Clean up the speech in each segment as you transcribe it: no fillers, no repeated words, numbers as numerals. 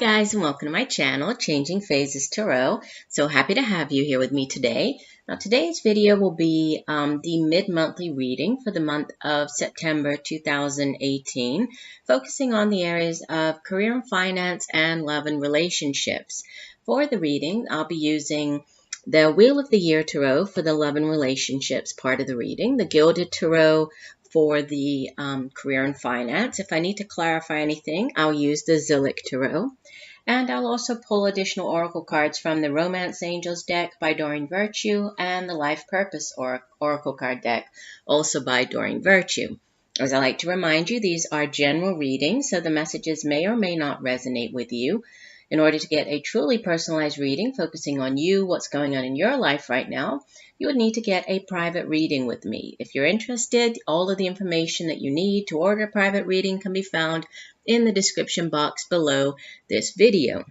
guys, and welcome to my channel, Changing Phases Tarot. So happy to have you here with me today. Now today's video will be the mid-monthly reading for the month of September 2018, focusing on the areas of career and finance and love and relationships. For the reading, I'll be using the Wheel of the Year Tarot for the love and relationships part of the reading, the Gilded Tarot for the career and finance. If I need to clarify anything, I'll use the Zillich Tarot. And I'll also pull additional oracle cards from the Romance Angels deck by Doreen Virtue and the Life Purpose oracle card deck, also by Doreen Virtue. As I like to remind you, these are general readings, so the messages may or may not resonate with you. In order to get a truly personalized reading focusing on you, what's going on in your life right now, you would need to get a private reading with me. If you're interested, all of the information that you need to order a private reading can be found in the description box below this video.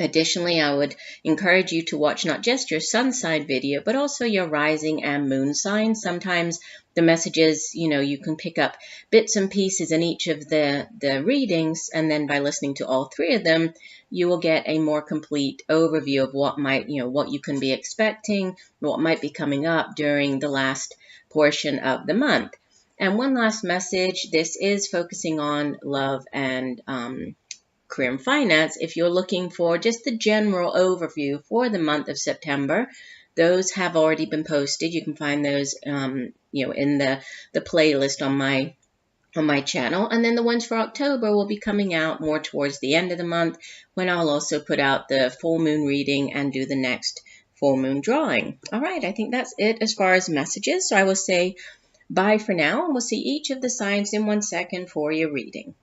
Additionally, I would encourage you to watch not just your sun sign video, but also your rising and moon sign. Sometimes the messages, you can pick up bits and pieces in each of the readings, and then by listening to all three of them, you will get a more complete overview of what what you can be expecting, what might be coming up during the last portion of the month. And one last message, this is focusing on love and career and finance. If you're looking for just the general overview for the month of September, those have already been posted. You can find those, in the playlist on my channel. And then the ones for October will be coming out more towards the end of the month, when I'll also put out the full moon reading and do the next full moon drawing. All right, I think that's it as far as messages. So I will say bye for now, and we'll see each of the signs in 1 second for your reading.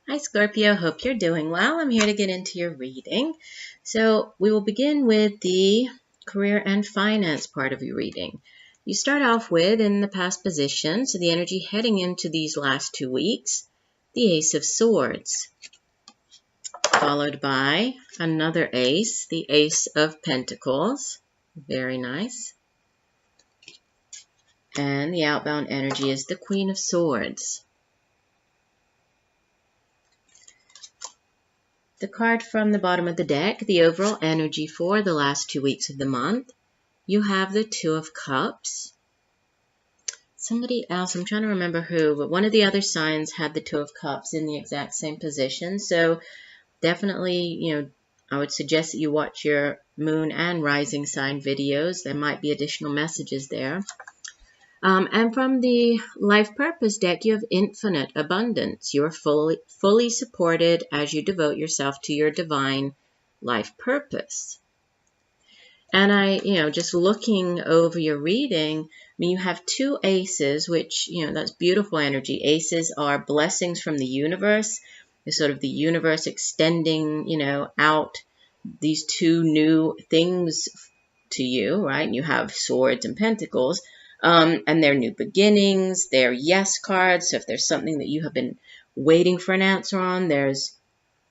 Hi Scorpio, hope you're doing well. I'm here to get into your reading. So we will begin with the career and finance part of your reading. You start off with, in the past position, so the energy heading into these last 2 weeks, the Ace of Swords, followed by another ace, the Ace of Pentacles. Very nice. And the outbound energy is the Queen of Swords. The card from the bottom of the deck, the overall energy for the last 2 weeks of the month, you have the Two of Cups. Somebody else, I'm trying to remember who, but one of the other signs had the Two of Cups in the exact same position. So definitely, I would suggest that you watch your moon and rising sign videos. There might be additional messages there. And from the Life Purpose deck, you have infinite abundance. You are fully supported as you devote yourself to your divine life purpose. And just looking over your reading, you have 2 aces, which, that's beautiful energy. Aces are blessings from the universe. It's sort of the universe extending, out these 2 new things to you, right? And you have swords and pentacles. And they're new beginnings, they're yes cards. So if there's something that you have been waiting for an answer on, there's,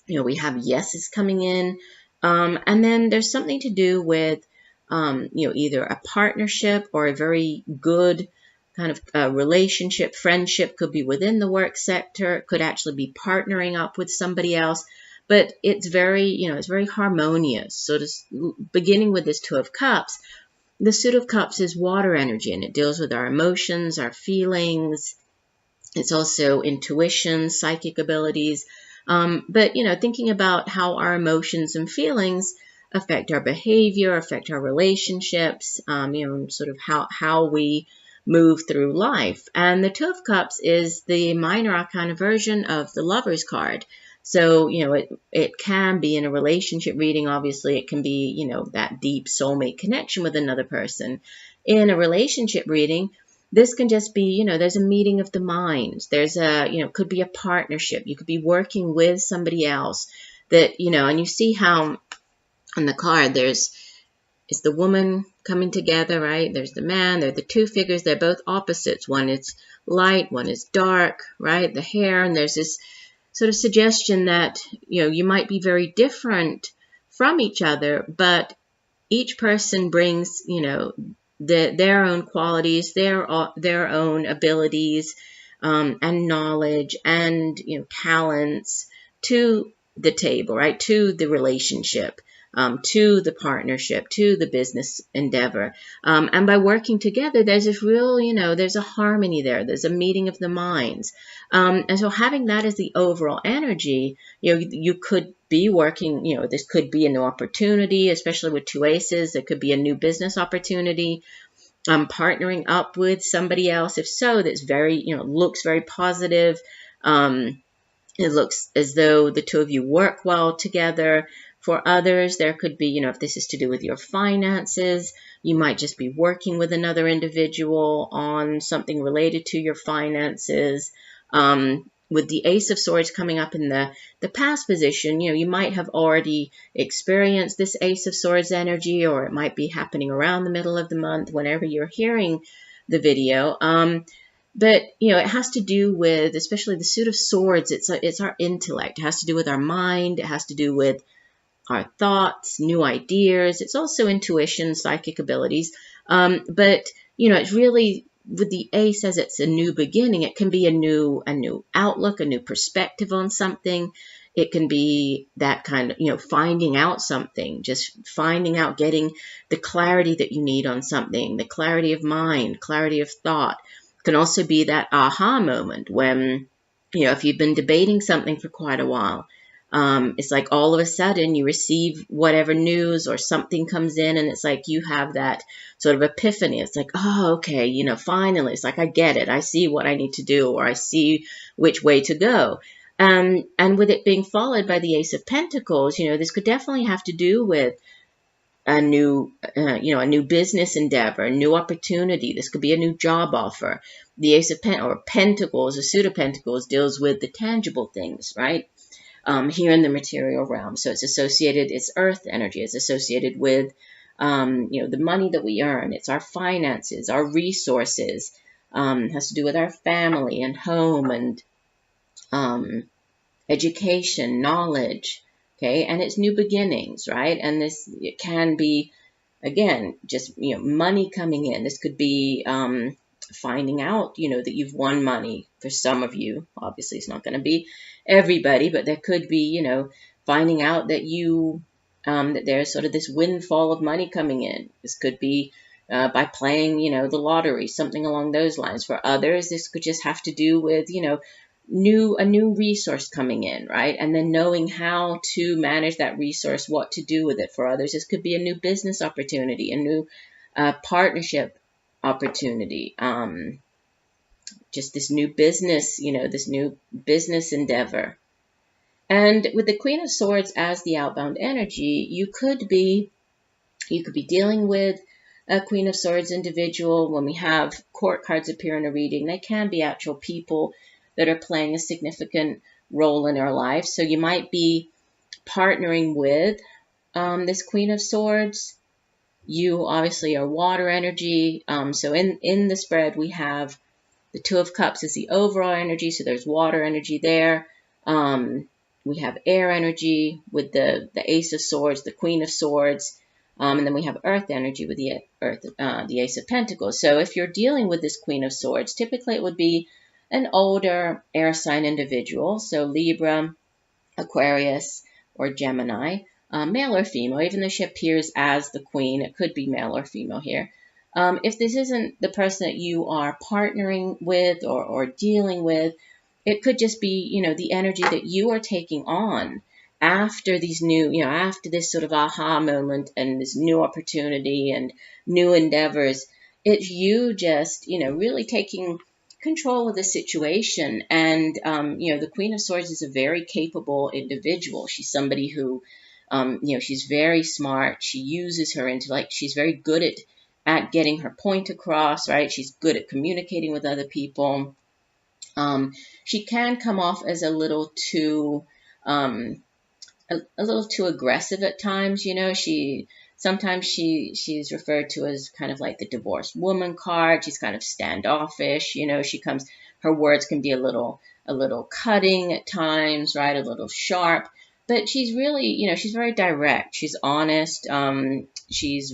we have yeses coming in. And then there's something to do with, either a partnership or a very good kind of relationship, friendship. Could be within the work sector. It could actually be partnering up with somebody else. But it's very, it's very harmonious. So just beginning with this Two of Cups, the Suit of Cups is water energy, and it deals with our emotions, our feelings. It's also intuition, psychic abilities. But, thinking about how our emotions and feelings affect our behavior, affect our relationships, sort of how we move through life. And the Two of Cups is the minor arcana version of the Lover's card. So, it can be in a relationship reading. Obviously, it can be, that deep soulmate connection with another person. In a relationship reading, this can just be, there's a meeting of the minds. There's could be a partnership. You could be working with somebody else that, and you see how on the card it's the woman coming together, right? There's the man. They're the 2 figures. They're both opposites. One is light, one is dark, right? The hair, and there's this sort of suggestion that, you might be very different from each other, but each person brings, their own qualities, their own abilities, and knowledge and, talents to the table, right? To the relationship, to the partnership, to the business endeavor. And by working together, there's this real, there's a harmony there. There's a meeting of the minds. And so having that as the overall energy, you could be working, this could be a new opportunity, especially with two aces. It could be a new business opportunity. Partnering up with somebody else. If so, that's very, looks very positive. It looks as though the two of you work well together. For others, there could be, if this is to do with your finances, you might just be working with another individual on something related to your finances. With the Ace of Swords coming up in the past position, you might have already experienced this Ace of Swords energy, or it might be happening around the middle of the month whenever you're hearing the video. But, it has to do with, especially the suit of swords, it's our intellect. It has to do with our mind. It has to do with our thoughts, new ideas. It's also intuition, psychic abilities. But, it's really, with the ace, as it's a new beginning, it can be a new outlook, a new perspective on something. It can be that kind of, finding out something, just finding out, getting the clarity that you need on something, the clarity of mind, clarity of thought. It can also be that aha moment when, if you've been debating something for quite a while, it's like all of a sudden you receive whatever news or something comes in, and it's like you have that sort of epiphany. It's like, oh, okay, finally, it's like I get it. I see what I need to do, or I see which way to go. And with it being followed by the Ace of Pentacles, this could definitely have to do with a new business endeavor, a new opportunity. This could be a new job offer. The Ace of Pentacles, a suit of Pentacles, deals with the tangible things, right? Here in the material realm. So it's associated, it's earth energy. It's associated with, the money that we earn. It's our finances, our resources. Has to do with our family and home and education, knowledge. Okay, and it's new beginnings, right? And it can be, again, just, money coming in. This could be finding out, that you've won money. For some of you, obviously it's not going to be everybody, but there could be, finding out that that there's sort of this windfall of money coming in. This could be by playing, the lottery, something along those lines. For others, this could just have to do with, a new resource coming in, right? And then knowing how to manage that resource, what to do with it. For others, this could be a new business opportunity, a new partnership opportunity, just this new business, this new business endeavor. And with the Queen of Swords as the outbound energy, you could be dealing with a Queen of Swords individual. When we have court cards appear in a reading, they can be actual people that are playing a significant role in our life. So you might be partnering with this Queen of Swords. You obviously are water energy. So in the spread, we have the Two of Cups is the overall energy. So there's water energy there. We have air energy with the Ace of Swords, the Queen of Swords. And then we have earth energy with the Ace of Pentacles. So if you're dealing with this Queen of Swords, typically it would be an older air sign individual. So Libra, Aquarius, or Gemini. Male or female, even though she appears as the queen, it could be male or female here. If this isn't the person that you are partnering with or dealing with, it could just be, the energy that you are taking on after these new, after this sort of aha moment and this new opportunity and new endeavors. It's you just, really taking control of the situation. And, the Queen of Swords is a very capable individual. She's somebody who, she's very smart. She uses her intellect. She's very good at getting her point across, right? She's good at communicating with other people. She can come off as a little too aggressive at times. Sometimes she's referred to as kind of like the divorced woman card. She's kind of standoffish. Her words can be a little cutting at times, right? A little sharp. But she's really, she's very direct. She's honest. She's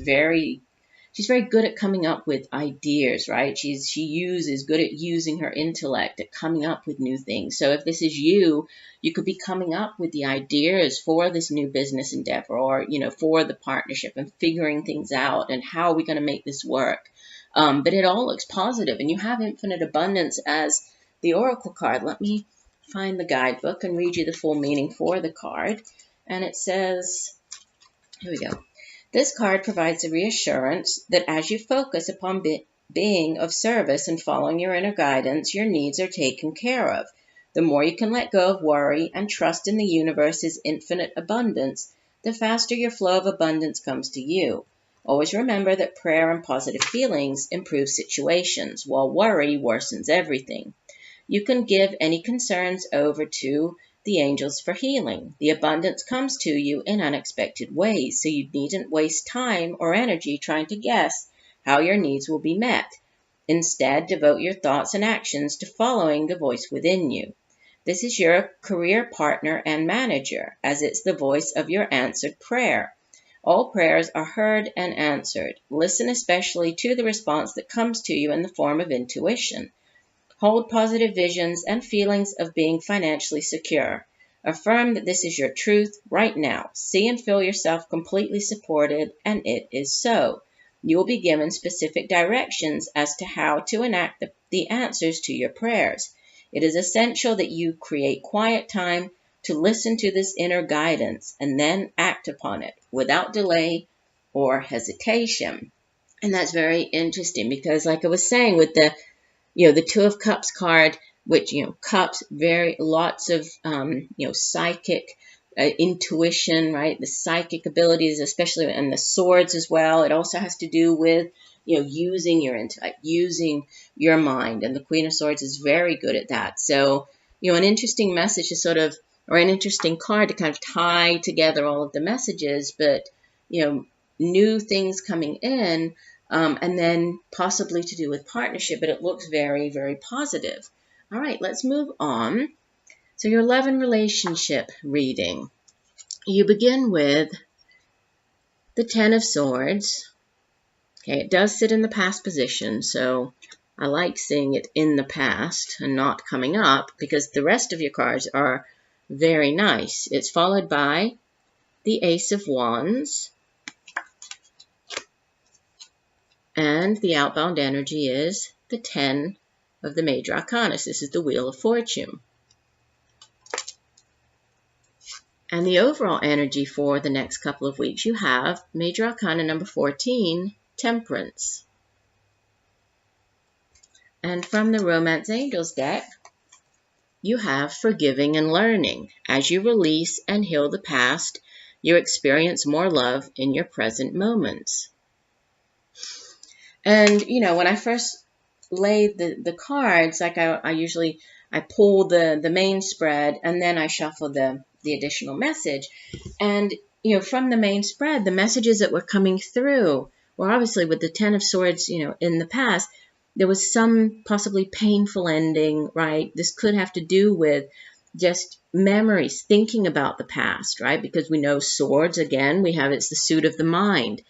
she's very good at coming up with ideas, right? She is good at using her intellect, at coming up with new things. So if this is you, you could be coming up with the ideas for this new business endeavor, or, you know, for the partnership, and figuring things out and how are we going to make this work. But it all looks positive, and you have infinite abundance as the oracle card. Let me find the guidebook and read you the full meaning for the card. And it says, here we go. This card provides a reassurance that as you focus upon being of service and following your inner guidance, your needs are taken care of. The more you can let go of worry and trust in the universe's infinite abundance, the faster your flow of abundance comes to you. Always remember that prayer and positive feelings improve situations, while worry worsens everything. You can give any concerns over to the angels for healing. The abundance comes to you in unexpected ways, so you needn't waste time or energy trying to guess how your needs will be met. Instead, devote your thoughts and actions to following the voice within you. This is your career partner and manager, as it's the voice of your answered prayer. All prayers are heard and answered. Listen especially to the response that comes to you in the form of intuition. Hold positive visions and feelings of being financially secure. Affirm that this is your truth right now. See and feel yourself completely supported, and it is so. You will be given specific directions as to how to enact the answers to your prayers. It is essential that you create quiet time to listen to this inner guidance and then act upon it without delay or hesitation. And that's very interesting because, like I was saying, with the Two of Cups card, which, cups, lots of, psychic intuition, right? The psychic abilities, especially, and the swords as well. It also has to do with, using your intellect, using your mind. And the Queen of Swords is very good at that. So, an interesting message to or an interesting card to kind of tie together all of the messages, but, new things coming in. And then possibly to do with partnership, but it looks very, very positive. All right, let's move on. So your love and relationship reading. You begin with the Ten of Swords. Okay, it does sit in the past position, so I like seeing it in the past and not coming up because the rest of your cards are very nice. It's followed by the Ace of Wands. And the outbound energy is the 10 of the Major Arcana. This is the Wheel of Fortune. And the overall energy for the next couple of weeks, you have Major Arcana number 14, Temperance. And from the Romance Angels deck, you have Forgiving and Learning. As you release and heal the past, you experience more love in your present moments. And, when I first laid the cards, like I usually pull the main spread and then I shuffle the additional message. And, from the main spread, the messages that were coming through were obviously with the Ten of Swords, in the past, there was some possibly painful ending, right? This could have to do with just memories, thinking about the past, right? Because we know swords, again, it's the suit of the mind.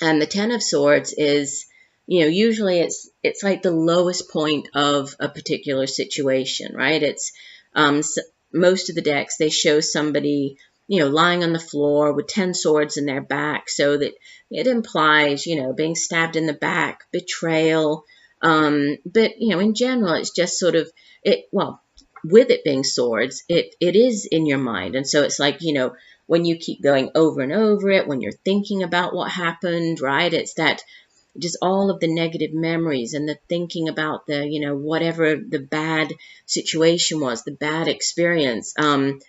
And the Ten of Swords is, usually it's like the lowest point of a particular situation, right? It's most of the decks, they show somebody, lying on the floor with 10 swords in their back, so that it implies, being stabbed in the back, betrayal. But, in general, it's just sort of, with it being swords, it is in your mind. And so it's like, when you keep going over and over it, when you're thinking about what happened, right? It's that just all of the negative memories and the thinking about the, whatever the bad situation was, the bad experience, and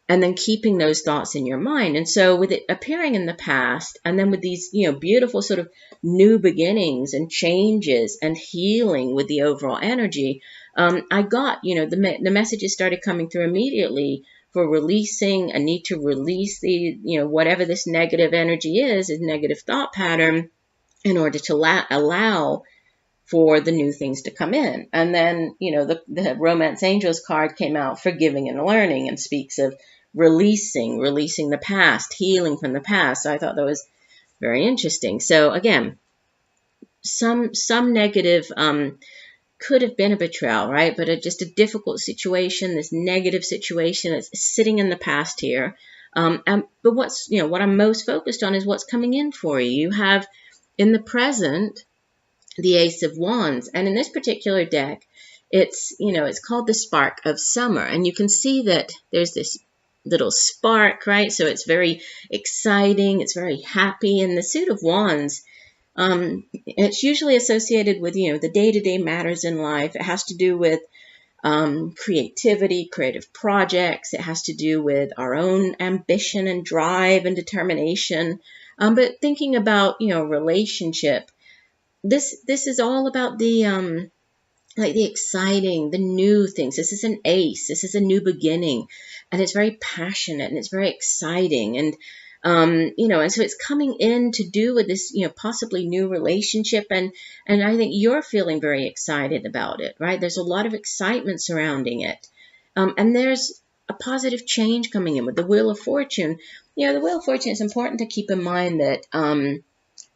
then keeping those thoughts in your mind. And so with it appearing in the past, and then with these, beautiful sort of new beginnings and changes and healing with the overall energy, I got, the messages started coming through immediately for releasing. I need to release the, whatever this negative energy is negative thought pattern, in order to allow for the new things to come in. And then, the Romance Angels card came out, Forgiving and Learning, and speaks of releasing the past, healing from the past. So I thought that was Very interesting. So again, some negative could have been a betrayal, right? But just a difficult situation, this negative situation that's sitting in the past here. But what's, what I'm most focused on is what's coming in for you. You have in the present the Ace of Wands, and in this particular deck, it's, it's called the Spark of Summer, and you can see that there's this little spark, right? So it's very exciting, it's very happy, and the Suit of Wands, it's usually associated with, the day-to-day matters in life. It has to do with creativity, creative projects. It has to do with our own ambition and drive and determination. But thinking about, relationship, this is all about the like the exciting, the new things. This is an ace. This is a new beginning, and it's very passionate and it's very exciting. And and so it's coming in to do with this, possibly new relationship, and I think you're feeling very excited about it, right? There's a lot of excitement surrounding it, and there's a positive change coming in with the Wheel of Fortune. The Wheel of Fortune, is important to keep in mind that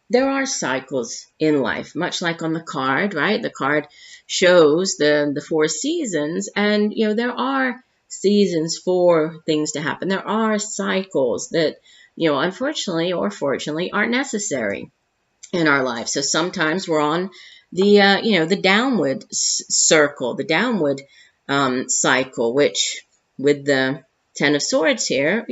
there are cycles in life, much like on the card, right? The card shows the 4 seasons, and there are seasons for things to happen. There are cycles that, unfortunately or fortunately, aren't necessary in our life. So sometimes we're on the, the downward circle, the downward cycle, which with the 10 of Swords here,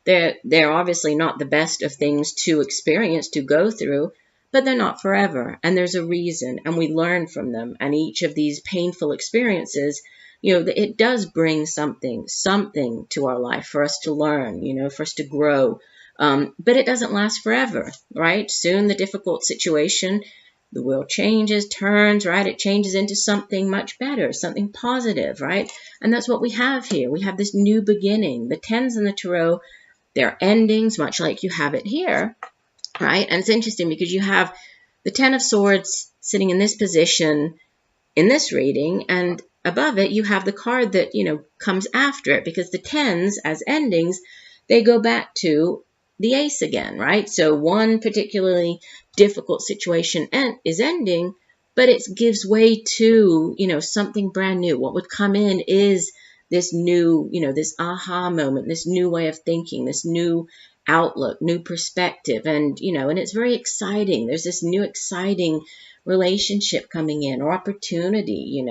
they're obviously not the best of things to experience, to go through, but they're not forever. And there's a reason, and we learn from them. And each of these painful experiences, it does bring something to our life for us to learn, for us to grow. But it doesn't last forever, right? Soon the difficult situation, the wheel changes, turns, right? It changes into something much better, something positive, right? And that's what we have here. We have this new beginning. The 10s in the Tarot, they're endings, much like you have it here, right? And it's interesting because you have the 10 of Swords sitting in this position in this reading, and above it, you have the card that, comes after it, because the 10s as endings, they go back to the ace again, right? So one particularly difficult situation is ending, but it gives way to, something brand new. What would come in is this new, this aha moment, this new way of thinking, this new outlook, new perspective. And, and it's very exciting. There's this new exciting relationship coming in, or opportunity,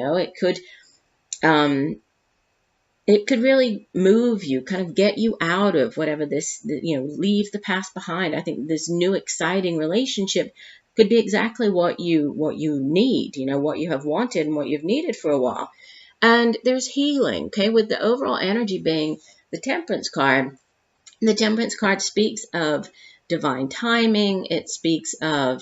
it could really move you, kind of get you out of whatever this, leave the past behind. I think this new exciting relationship could be exactly what you need, what you have wanted and what you've needed for a while. And there's healing, okay, with the overall energy being the Temperance card. The Temperance card speaks of divine timing. It speaks of,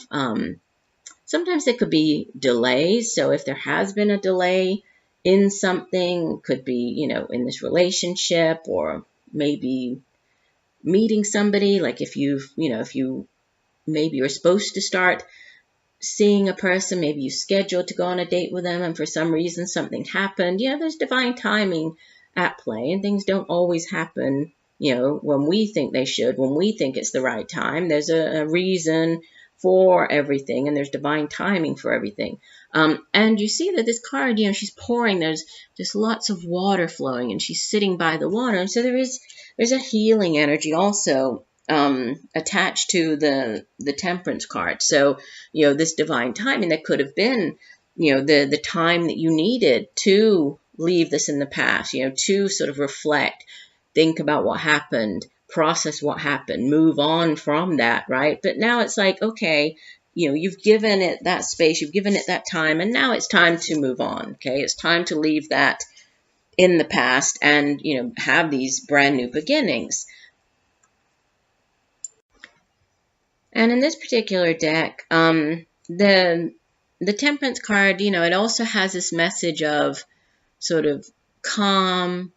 sometimes there could be delays. So if there has been a delay in something, could be, in this relationship, or maybe meeting somebody, like if you maybe you're supposed to start seeing a person, maybe you scheduled to go on a date with them, and for some reason something happened. There's divine timing at play, and things don't always happen, when we think they should, when we think it's the right time. There's a reason for everything, and there's divine timing for everything. And you see that this card, she's pouring, there's just lots of water flowing, and she's sitting by the water. And so there's a healing energy also attached to the Temperance card. So, this divine timing, that could have been, the time that you needed to leave this in the past, to sort of reflect, think about what happened, process what happened, move on from that, right? But now it's like, okay, you've given it that space, you've given it that time, and now it's time to move on, okay? It's time to leave that in the past and, have these brand new beginnings. And in this particular deck, the Temperance card, it also has this message of sort of calm,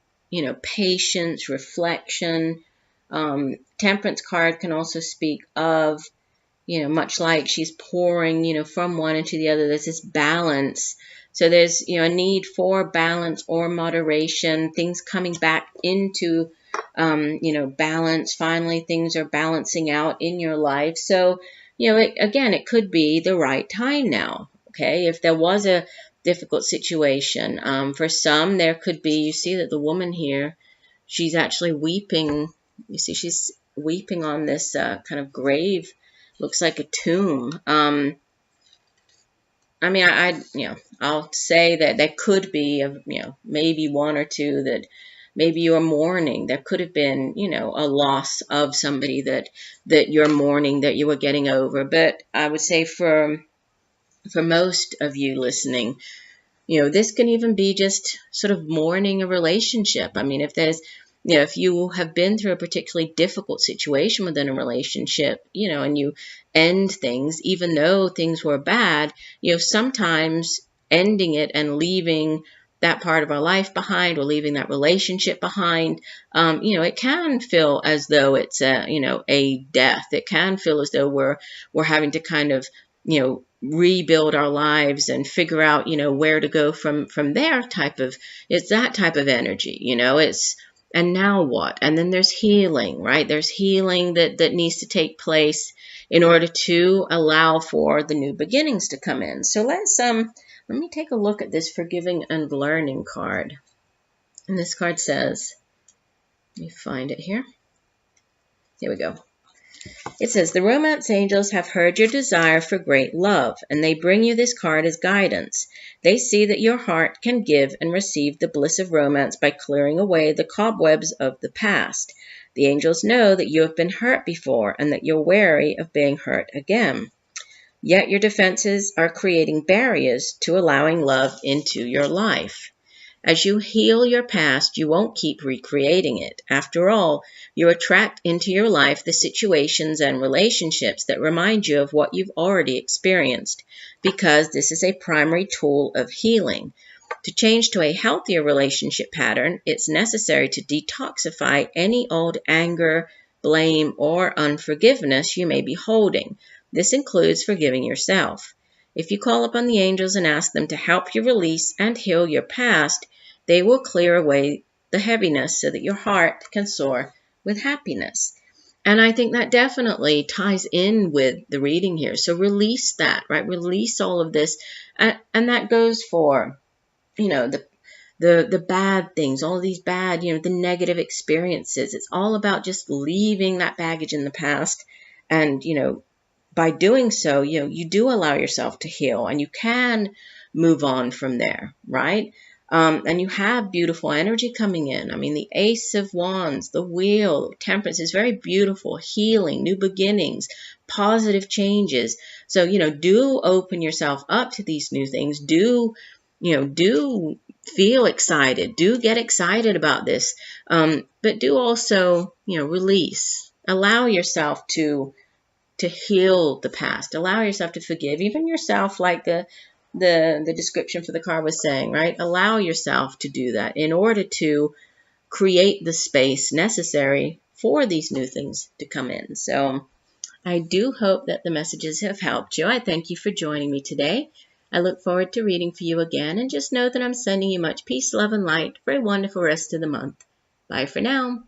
patience, reflection. Temperance card can also speak of, much like she's pouring, from one into the other, there's this balance. So there's, a need for balance or moderation, things coming back into balance. Finally, things are balancing out in your life. So, it could be the right time now. Okay, if there was a difficult situation, for some, there could be, you see that the woman here, she's actually weeping. You see, she's weeping on this kind of grave, looks like a tomb. I'll say that there could be, maybe one or two that maybe you're mourning. There could have been, a loss of somebody that you're mourning, that you were getting over. But I would say for most of you listening, this can even be just sort of mourning a relationship. I mean, if you have been through a particularly difficult situation within a relationship, and you end things, even though things were bad, sometimes ending it and leaving that part of our life behind, or leaving that relationship behind, it can feel as though it's a death. It can feel as though we're having to kind of, rebuild our lives and figure out, where to go from there it's that type of energy, it's, and now what? And then there's healing, right? There's healing that needs to take place in order to allow for the new beginnings to come in. So let me take a look at this forgiving and learning card. And this card says, let me find it here. Here we go. It says, the romance angels have heard your desire for great love, and they bring you this card as guidance. They see that your heart can give and receive the bliss of romance by clearing away the cobwebs of the past. The angels know that you have been hurt before and that you're wary of being hurt again. Yet your defenses are creating barriers to allowing love into your life. As you heal your past, you won't keep recreating it. After all, you attract into your life the situations and relationships that remind you of what you've already experienced, because this is a primary tool of healing. To change to a healthier relationship pattern, it's necessary to detoxify any old anger, blame, or unforgiveness you may be holding. This includes forgiving yourself. If you call upon the angels and ask them to help you release and heal your past, they will clear away the heaviness so that your heart can soar with happiness. And I think that definitely ties in with the reading here. So release that, right? Release all of this. And that goes for, the bad things, all these bad, the negative experiences. It's all about just leaving that baggage in the past. And, by doing so, you do allow yourself to heal, and you can move on from there, right? And you have beautiful energy coming in. I mean, the Ace of Wands, the Wheel, Temperance is very beautiful, healing, new beginnings, positive changes. So, do open yourself up to these new things. Do feel excited. Do get excited about this. But do also, release. Allow yourself to heal the past. Allow yourself to forgive even yourself, like the description for the card was saying, right? Allow yourself to do that in order to create the space necessary for these new things to come in. So I do hope that the messages have helped you. I thank you for joining me today. I look forward to reading for you again, and just know that I'm sending you much peace, love, and light for a wonderful rest of the month. Bye for now.